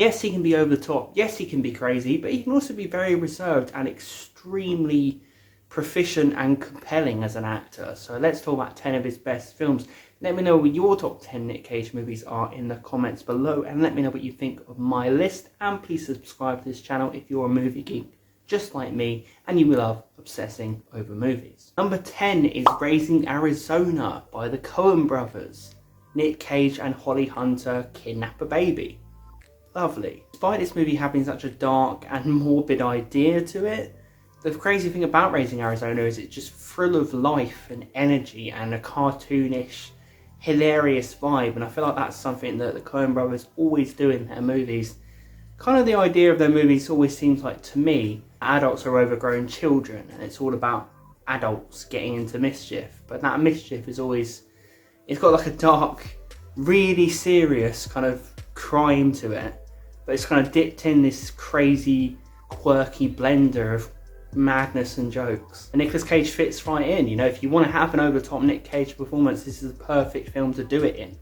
Yes, he can be over the top. Yes, he can be crazy, but he can also be very reserved and extremely proficient and compelling as an actor. So let's talk about 10 of his best films. Let me know what your top 10 Nick Cage movies are in the comments below, and let me know what you think of my list. And please subscribe to this channel if you're a movie geek just like me and you love obsessing over movies. Number 10 is Raising Arizona by the Coen brothers. Nick Cage and Holly Hunter kidnap a baby. Lovely. Despite this movie having such a dark and morbid idea to it, the crazy thing about Raising Arizona is it's just full of life and energy and a cartoonish, hilarious vibe, and I feel like that's something that the Coen brothers always do in their movies. Kind of the idea of their movies always seems like, to me, adults are overgrown children and it's all about adults getting into mischief, but that mischief is always, it's got like a dark, really serious kind of crime to it, but it's kind of dipped in this crazy, quirky blender of madness and jokes. And Nicolas Cage fits right in. You know, if you want to have an over-the-top Nick Cage performance, this is the perfect film to do it in.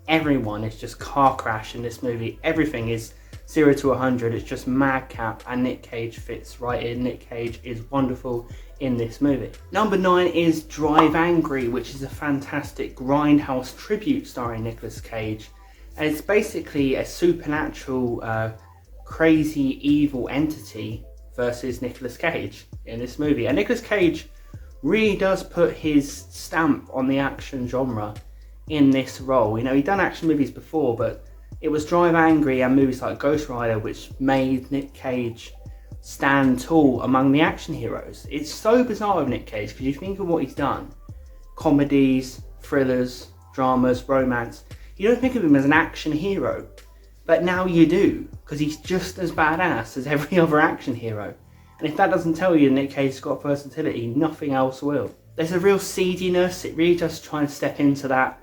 Everyone is just car crash in this movie. Everything is 0 to 100. It's just madcap, and Nick Cage fits right in. Nick Cage is wonderful in this movie. Number 9 is Drive Angry, which is a fantastic grindhouse tribute starring Nicolas Cage. And it's basically a supernatural, crazy, evil entity versus Nicolas Cage in this movie. And Nicolas Cage really does put his stamp on the action genre in this role. You know, he'd done action movies before, but it was Drive Angry and movies like Ghost Rider which made Nick Cage stand tall among the action heroes. It's so bizarre with Nick Cage because you think of what he's done. Comedies, thrillers, dramas, romance. You don't think of him as an action hero, but now you do, because he's just as badass as every other action hero. And if that doesn't tell you Nick Cage's got versatility, nothing else will. There's a real seediness. It really does try and step into that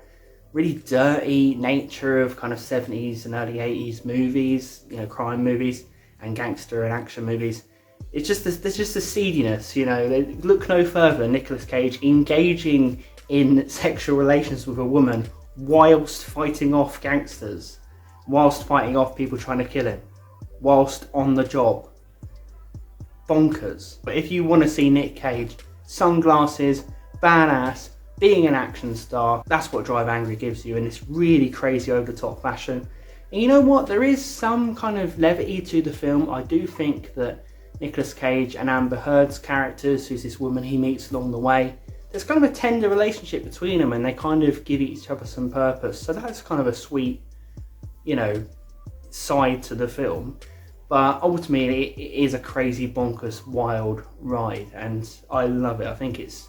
really dirty nature of kind of 70s and early 80s movies, you know, crime movies and gangster and action movies. It's just there's just a seediness, you know. They look no further than Nicolas Cage engaging in sexual relations with a woman whilst fighting off gangsters, whilst fighting off people trying to kill him, whilst on the job. Bonkers. But if you want to see Nick Cage, sunglasses, badass, being an action star, that's what Drive Angry gives you in this really crazy over-the-top fashion. And you know what? There is some kind of levity to the film. I do think that Nicolas Cage and Amber Heard's characters, who's this woman he meets along the way, there's kind of a tender relationship between them and they kind of give each other some purpose. So that's kind of a sweet, you know, side to the film. But ultimately it is a crazy, bonkers, wild ride and I love it. I think it's,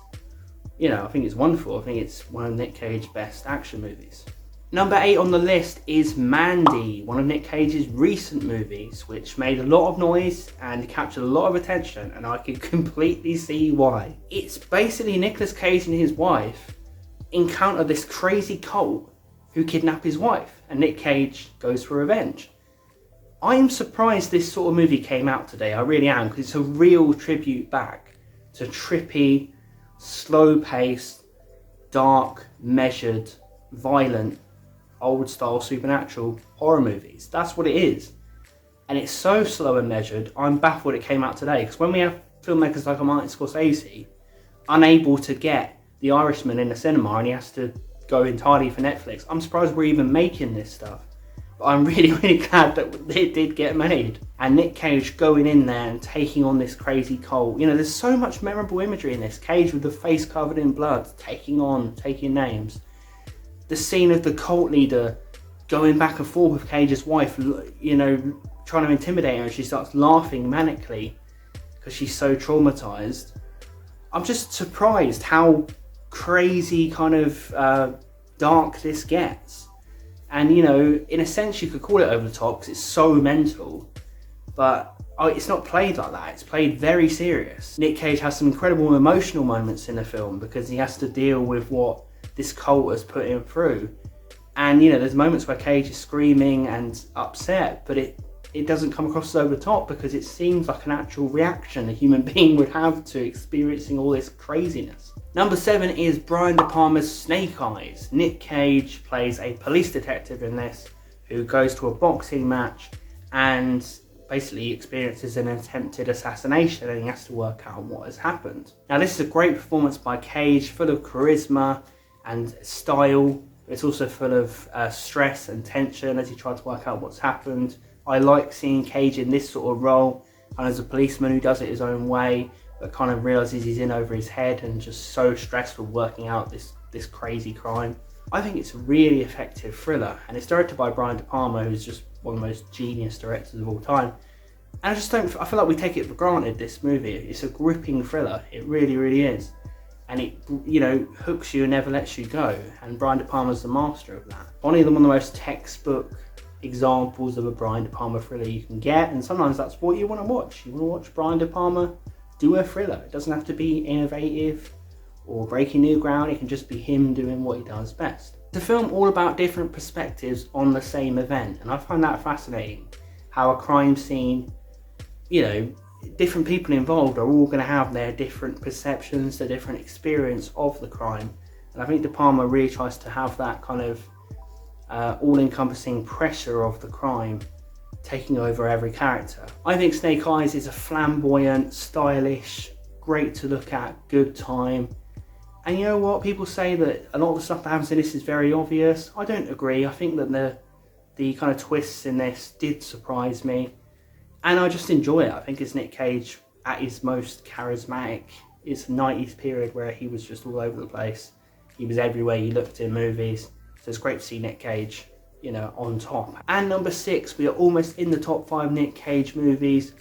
you know, I think it's wonderful. I think it's one of Nick Cage's best action movies. Number 8 on the list is Mandy, one of Nick Cage's recent movies, which made a lot of noise and captured a lot of attention, and I can completely see why. It's basically Nicolas Cage and his wife encounter this crazy cult who kidnap his wife, and Nick Cage goes for revenge. I am surprised this sort of movie came out today, I really am, because it's a real tribute back to trippy, slow-paced, dark, measured, violent, old-style supernatural horror movies. That's what it is. And it's so slow and measured, I'm baffled it came out today. Because when we have filmmakers like Martin Scorsese unable to get The Irishman in the cinema and he has to go entirely for Netflix, I'm surprised we're even making this stuff. But I'm really, really glad that it did get made. And Nick Cage going in there and taking on this crazy cult. You know, there's so much memorable imagery in this. Cage with the face covered in blood, taking names. The scene of the cult leader going back and forth with Cage's wife, you know, trying to intimidate her, and she starts laughing manically because she's so traumatized. I'm just surprised how crazy kind of dark this gets. And, you know, in a sense you could call it over the top because it's so mental, but it's not played like that. It's played very serious. Nick Cage has some incredible emotional moments in the film because he has to deal with what this cult has put him through. And, you know, there's moments where Cage is screaming and upset, but it doesn't come across as over the top because it seems like an actual reaction a human being would have to experiencing all this craziness. Number 7 is Brian De Palma's Snake Eyes. Nick Cage plays a police detective in this who goes to a boxing match and basically experiences an attempted assassination, and he has to work out what has happened. Now, this is a great performance by Cage, full of charisma and style. It's also full of stress and tension as he tries to work out what's happened. I like seeing Cage in this sort of role, and as a policeman who does it his own way, but kind of realises he's in over his head and just so stressful working out this crazy crime. I think it's a really effective thriller, and it's directed by Brian De Palma, who's just one of the most genius directors of all time. And I feel like we take it for granted, this movie. It's a gripping thriller, it really, really is. And it, you know, hooks you and never lets you go. And Brian De Palma's the master of that. One of the most textbook examples of a Brian De Palma thriller you can get, and sometimes that's what you want to watch. You want to watch Brian De Palma do a thriller. It doesn't have to be innovative or breaking new ground, it can just be him doing what he does best. It's a film all about different perspectives on the same event, and I find that fascinating. How a crime scene, you know, different people involved are all going to have their different perceptions, their different experience of the crime. And I think De Palma really tries to have that kind of all-encompassing pressure of the crime taking over every character. I think Snake Eyes is a flamboyant, stylish, great to look at, good time. And you know what? People say that a lot of the stuff that happens in this is very obvious. I don't agree. I think that the kind of twists in this did surprise me. And I just enjoy it. I think it's Nick Cage at his most charismatic. It's the 90s period where he was just all over the place. He was everywhere you looked in movies. So it's great to see Nick Cage, you know, on top. And number 6, we are almost in the top 5 Nick Cage movies.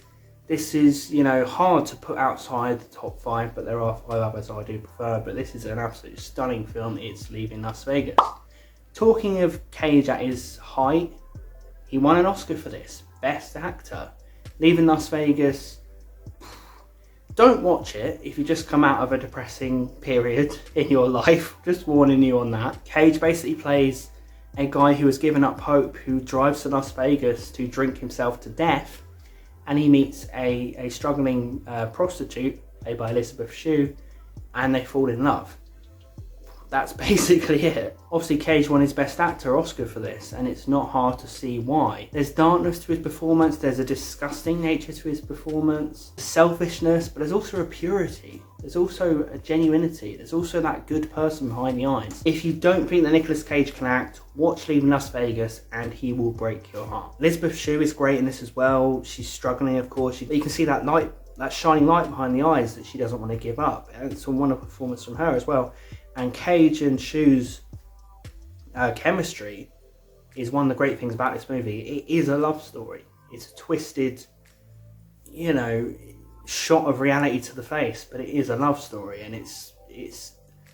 This is, you know, hard to put outside the top 5, but there are 5 others I do prefer. But this is an absolutely stunning film. It's Leaving Las Vegas. Talking of Cage at his height, he won an Oscar for this, Best Actor. Leaving Las Vegas, don't watch it if you just come out of a depressing period in your life. Just warning you on that. Cage basically plays a guy who has given up hope, who drives to Las Vegas to drink himself to death, and he meets a struggling prostitute, played by Elizabeth Shue, and they fall in love. That's basically it. Obviously, Cage won his Best Actor Oscar for this, and it's not hard to see why. There's darkness to his performance, there's a disgusting nature to his performance, selfishness, but there's also a purity. There's also a genuinity. There's also that good person behind the eyes. If you don't think that Nicolas Cage can act, watch Leaving Las Vegas and he will break your heart. Elizabeth Shue is great in this as well. She's struggling, of course. You can see that light, that shining light behind the eyes that she doesn't want to give up. And it's a wonderful performance from her as well. And Cage and Shue's chemistry is one of the great things about this movie. It is a love story. It's a twisted, you know, shot of reality to the face, but it is a love story, and it's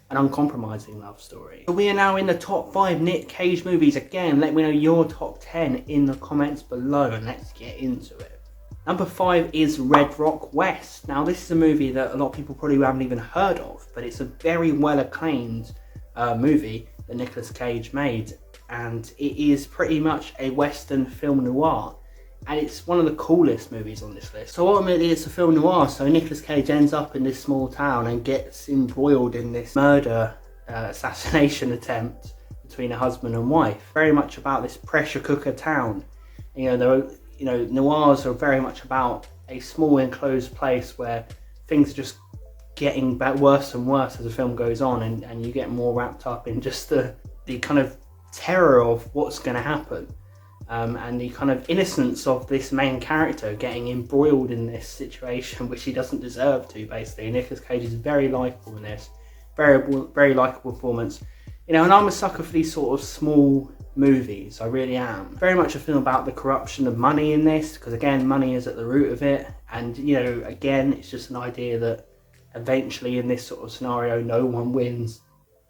an uncompromising love story. So we are now in the top 5 Nick Cage movies. Again, let me know your top 10 in the comments below, and let's get into it. Number 5 is Red Rock West. Now, this is a movie that a lot of people probably haven't even heard of, but it's a very well acclaimed movie that Nicolas Cage made, and it is pretty much a Western film noir, and it's one of the coolest movies on this list. So ultimately, it's a film noir, so Nicolas Cage ends up in this small town and gets embroiled in this murder assassination attempt between a husband and wife. Very much about this pressure cooker town. Noirs are very much about a small enclosed place where things are just getting worse and worse as the film goes on, and you get more wrapped up in just the kind of terror of what's going to happen, and the kind of innocence of this main character getting embroiled in this situation which he doesn't deserve to, basically. Nicolas Cage is very likeable in this, very likeable performance. You know, and I'm a sucker for these sort of small movies, I really am. Very much a film about the corruption of money in this, because again, money is at the root of it, and you know, again, it's just an idea that eventually in this sort of scenario, no one wins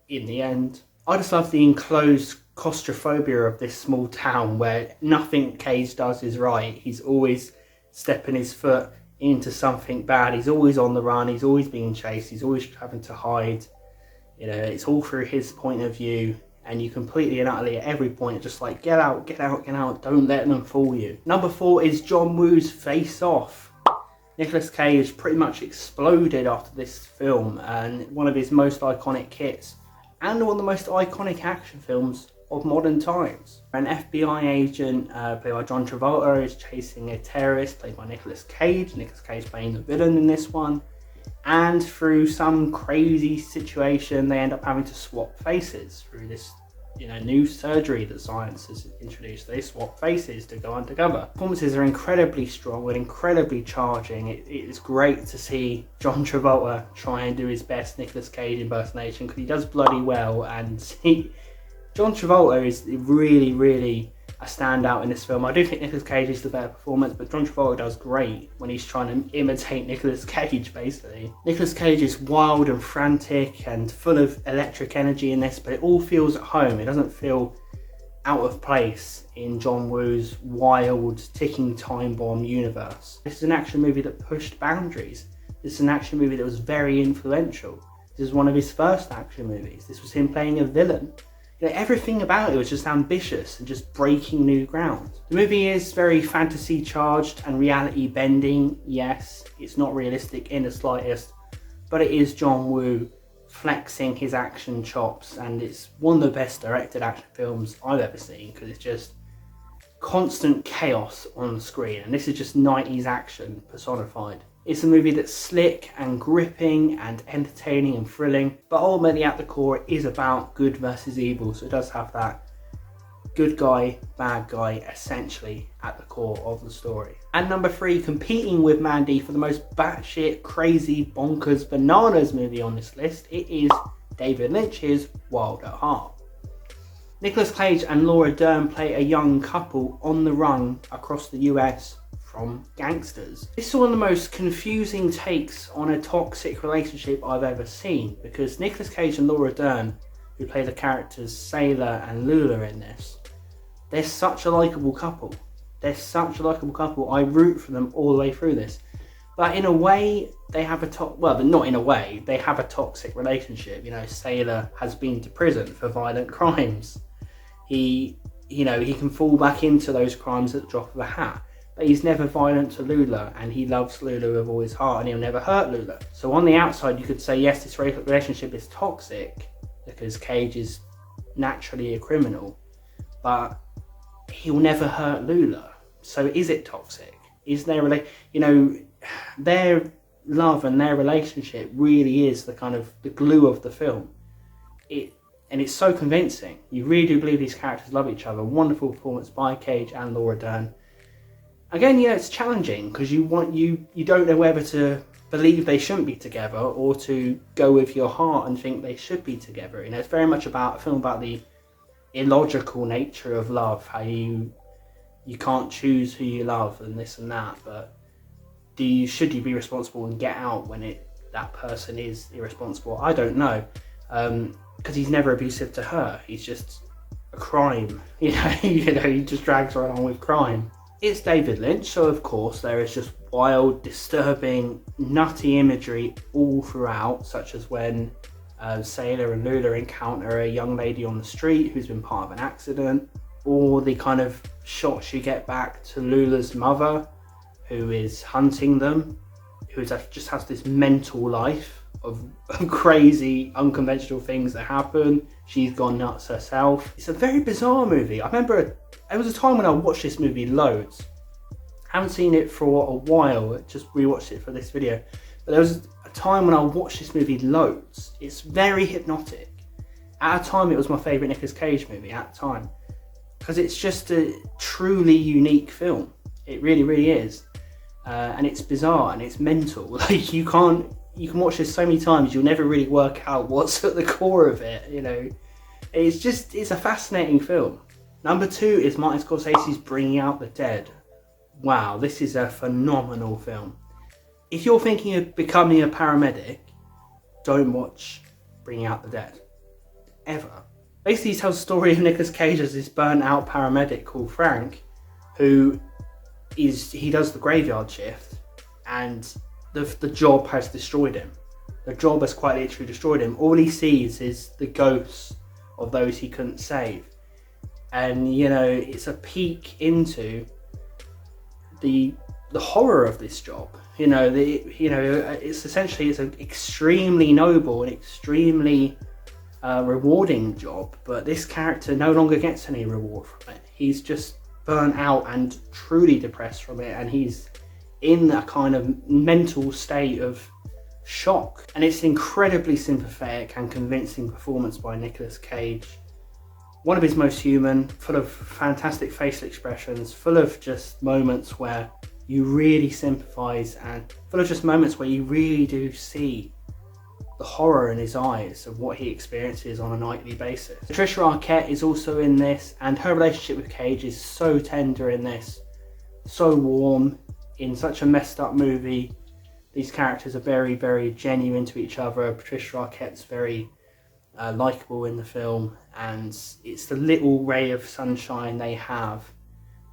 in the end. I just love the enclosed claustrophobia of this small town where nothing Cage does is right. He's always stepping his foot into something bad. He's always on the run. He's always being chased. He's always having to hide. You know, it's all through his point of view, and you completely and utterly at every point just like, get out, get out, get out. Don't let them fool you. Number 4 is John Woo's Face Off. Nicolas Cage pretty much exploded after this film, and one of his most iconic hits, and one of the most iconic action films of modern times. An FBI agent played by John Travolta is chasing a terrorist played by Nicolas Cage. Nicolas Cage playing the villain in this one. And through some crazy situation, they end up having to swap faces through this, new surgery that science has introduced. They swap faces to go undercover. Performances are incredibly strong and incredibly charging. It is great to see John Travolta try and do his best Nicolas Cage impersonation, because he does bloody well, and John Travolta is really, really a standout in this film. I do think Nicolas Cage is the better performance, but John Travolta does great when he's trying to imitate Nicolas Cage, basically. Nicolas Cage is wild and frantic and full of electric energy in this, but it all feels at home. It doesn't feel out of place in John Woo's wild, ticking time bomb universe. This is an action movie that pushed boundaries. This is an action movie that was very influential. This is one of his first action movies. This was him playing a villain. Everything about it was just ambitious and just breaking new ground. The movie is very fantasy charged and reality bending. Yes, it's not realistic in the slightest, but it is John Woo flexing his action chops, and it's one of the best directed action films I've ever seen, because it's just constant chaos on the screen, and this is just 90s action personified. It's a movie that's slick and gripping and entertaining and thrilling, but ultimately at the core it is about good versus evil, so it does have that good guy, bad guy essentially at the core of the story. And number 3, competing with Mandy for the most batshit, crazy, bonkers, bananas movie on this list, it is David Lynch's Wild at Heart. Nicolas Cage and Laura Dern play a young couple on the run across the US from gangsters. This is one of the most confusing takes on a toxic relationship I've ever seen, because Nicolas Cage and Laura Dern, who play the characters Sailor and Lula in this, they're such a likeable couple. They're such a likeable couple. I root for them all the way through this. But in a way, they have not in a way, they have a toxic relationship. Sailor has been to prison for violent crimes. He can fall back into those crimes at the drop of a hat. But he's never violent to Lula, and he loves Lula with all his heart, and he'll never hurt Lula. So on the outside, you could say, yes, this relationship is toxic, because Cage is naturally a criminal, but he'll never hurt Lula. So is it toxic? Is their their love and their relationship really is the glue of the film. And it's so convincing. You really do believe these characters love each other. Wonderful performance by Cage and Laura Dern. Again, it's challenging, because you don't know whether to believe they shouldn't be together or to go with your heart and think they should be together. It's very much a film about the illogical nature of love, how you can't choose who you love and this and that, but should you be responsible and get out when that person is irresponsible? I don't know, because he's never abusive to her. He's just a crime. He just drags her along with crime. It's David Lynch, so of course there is just wild, disturbing, nutty imagery all throughout, such as when Sailor and Lula encounter a young lady on the street who's been part of an accident, or the kind of shots you get back to Lula's mother, who is hunting them, who just has this mental life of crazy, unconventional things that happen. She's gone nuts herself. It's a very bizarre movie. I remember there was a time when I watched this movie loads. Haven't seen it for a while, just rewatched it for this video. But there was a time when I watched this movie loads. It's very hypnotic. At a time, it was my favourite Nicolas Cage movie at the time, because it's just a truly unique film. It really, really is. And it's bizarre and it's mental. Like, you can watch this so many times, you'll never really work out what's at the core of it, It's a fascinating film. Number 2 is Martin Scorsese's Bringing Out the Dead. Wow, this is a phenomenal film. If you're thinking of becoming a paramedic, don't watch Bringing Out the Dead. Ever. Basically, he tells the story of Nicolas Cage as this burnt out paramedic called Frank, he does the graveyard shift, and the job has destroyed him. The job has quite literally destroyed him. All he sees is the ghosts of those he couldn't save. And, it's a peek into the horror of this job. It's an extremely noble and extremely rewarding job, but this character no longer gets any reward from it. He's just burnt out and truly depressed from it, and he's in a kind of mental state of shock. And it's an incredibly sympathetic and convincing performance by Nicolas Cage. One of his most human, full of fantastic facial expressions, full of just moments where you really sympathise, and full of just moments where you really do see the horror in his eyes of what he experiences on a nightly basis. Patricia Arquette is also in this, and her relationship with Cage is so tender in this, so warm. In such a messed up movie, these characters are very, very genuine to each other. Patricia Arquette's very likeable in the film, and it's the little ray of sunshine they have,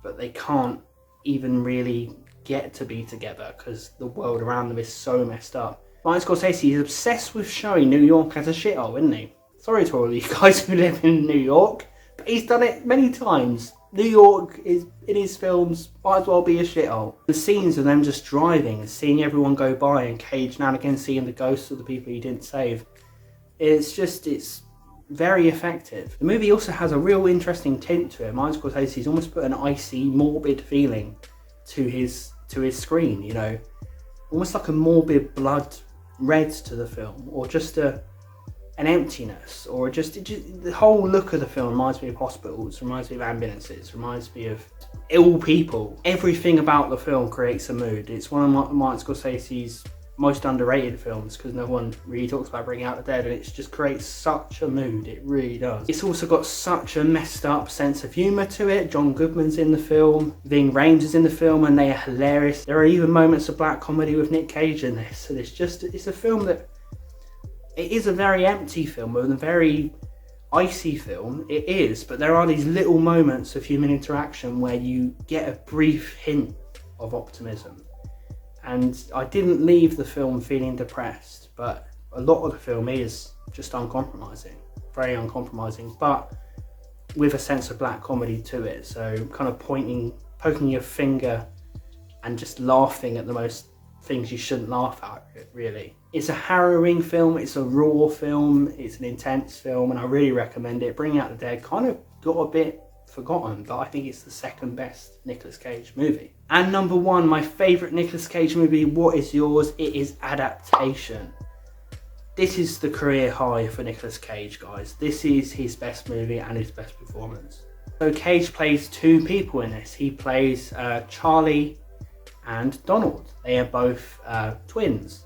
but they can't even really get to be together because the world around them is so messed up. Martin Scorsese is obsessed with showing New York as a shithole, isn't he? Sorry to all of you guys who live in New York, but he's done it many times. New York is, in his films, might as well be a shithole. The scenes of them just driving and seeing everyone go by, and Cage now and again seeing the ghosts of the people he didn't save. It's very effective. The movie also has a real interesting tint to it. Martin Scorsese's almost put an icy, morbid feeling to his screen, you know. Almost like a morbid blood red to the film, or just an emptiness, or just the whole look of the film reminds me of hospitals, reminds me of ambulances, reminds me of ill people. Everything about the film creates a mood. It's one of Martin Scorsese's most underrated films because no one really talks about Bringing Out the Dead, and it just creates such a mood. It really does. It's also got such a messed up sense of humour to it. John Goodman's in the film, Ving Rhames is in the film, and they are hilarious. There are even moments of black comedy with Nick Cage in this, and it's a film that, it is a very empty film, a very icy film, it is, but there are these little moments of human interaction where you get a brief hint of optimism. And I didn't leave the film feeling depressed, but a lot of the film is just uncompromising, very uncompromising, but with a sense of black comedy to it. So kind of poking your finger and just laughing at the most things you shouldn't laugh at, really. It's a harrowing film, it's a raw film, it's an intense film, and I really recommend it. Bringing Out the Dead kind of got a bit forgotten, but I think it's the second best Nicolas Cage movie. And number one, my favourite Nicolas Cage movie, what is yours? It is Adaptation. This is the career high for Nicolas Cage, guys. This is his best movie and his best performance. So Cage plays two people in this. He plays Charlie and Donald. They are both twins.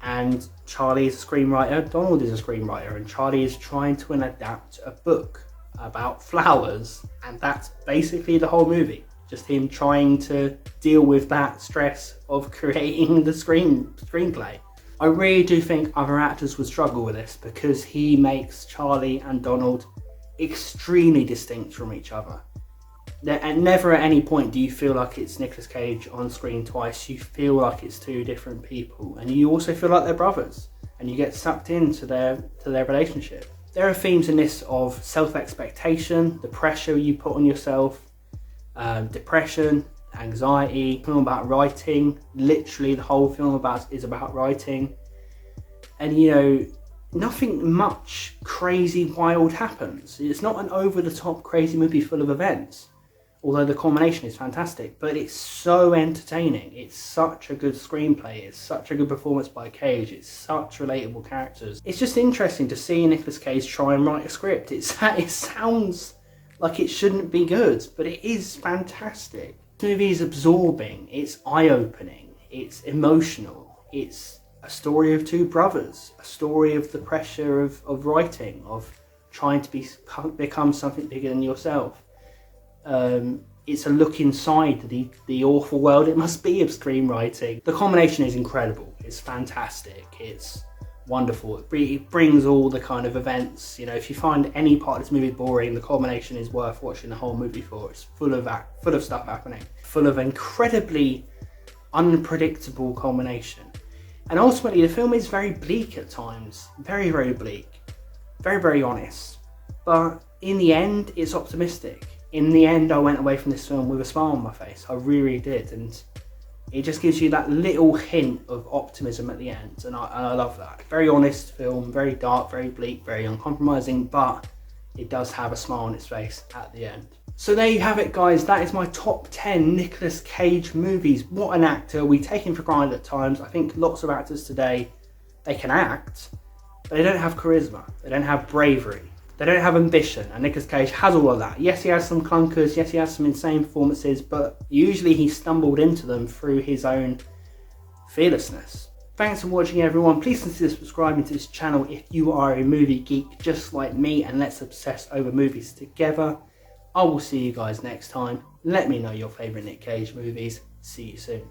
And Charlie is a screenwriter, Donald is a screenwriter, and Charlie is trying to adapt a book about flowers, and that's basically the whole movie. Just him trying to deal with that stress of creating the screenplay. I really do think other actors would struggle with this because he makes Charlie and Donald extremely distinct from each other. And never at any point do you feel like it's Nicolas Cage on screen twice. You feel like it's two different people, and you also feel like they're brothers, and you get sucked into their relationship. There are themes in this of self-expectation, the pressure you put on yourself, depression, anxiety, film about writing. Literally the whole film is about writing. And you know, nothing much crazy wild happens. It's not an over-the-top crazy movie full of events, although the culmination is fantastic, but it's so entertaining. It's such a good screenplay. It's such a good performance by Cage. It's such relatable characters. It's just interesting to see Nicolas Cage try and write a script. It sounds like it shouldn't be good, but it is fantastic. This movie is absorbing. It's eye-opening. It's emotional. It's a story of two brothers. A story of the pressure of writing, of trying to become something bigger than yourself. It's a look inside the awful world it must be of screenwriting. The combination is incredible. It's fantastic. It's wonderful. It brings all the kind of events. You know, if you find any part of this movie boring, the combination is worth watching the whole movie for. It's full of stuff happening, full of incredibly unpredictable combination. And ultimately, the film is very bleak at times. Very, very bleak. Very, very honest. But in the end, it's optimistic. In the end, I went away from this film with a smile on my face. I really did. And It just gives you that little hint of optimism at the end, and I love that. Very honest film, very dark, very bleak, very uncompromising, but it does have a smile on its face at the end. So there you have it, guys. That is my top 10 Nicolas Cage movies. What an actor. We take him for granted at times. I think lots of actors today, they can act, but they don't have charisma. They don't have bravery. They don't have ambition. And Nicolas Cage has all of that. Yes, he has some clunkers. Yes, he has some insane performances, but usually he stumbled into them through his own fearlessness. Thanks for watching, everyone. Please consider subscribing to this channel if you are a movie geek just like me, and let's obsess over movies together. I will see you guys next time. Let me know your favourite Nick Cage movies. See you soon.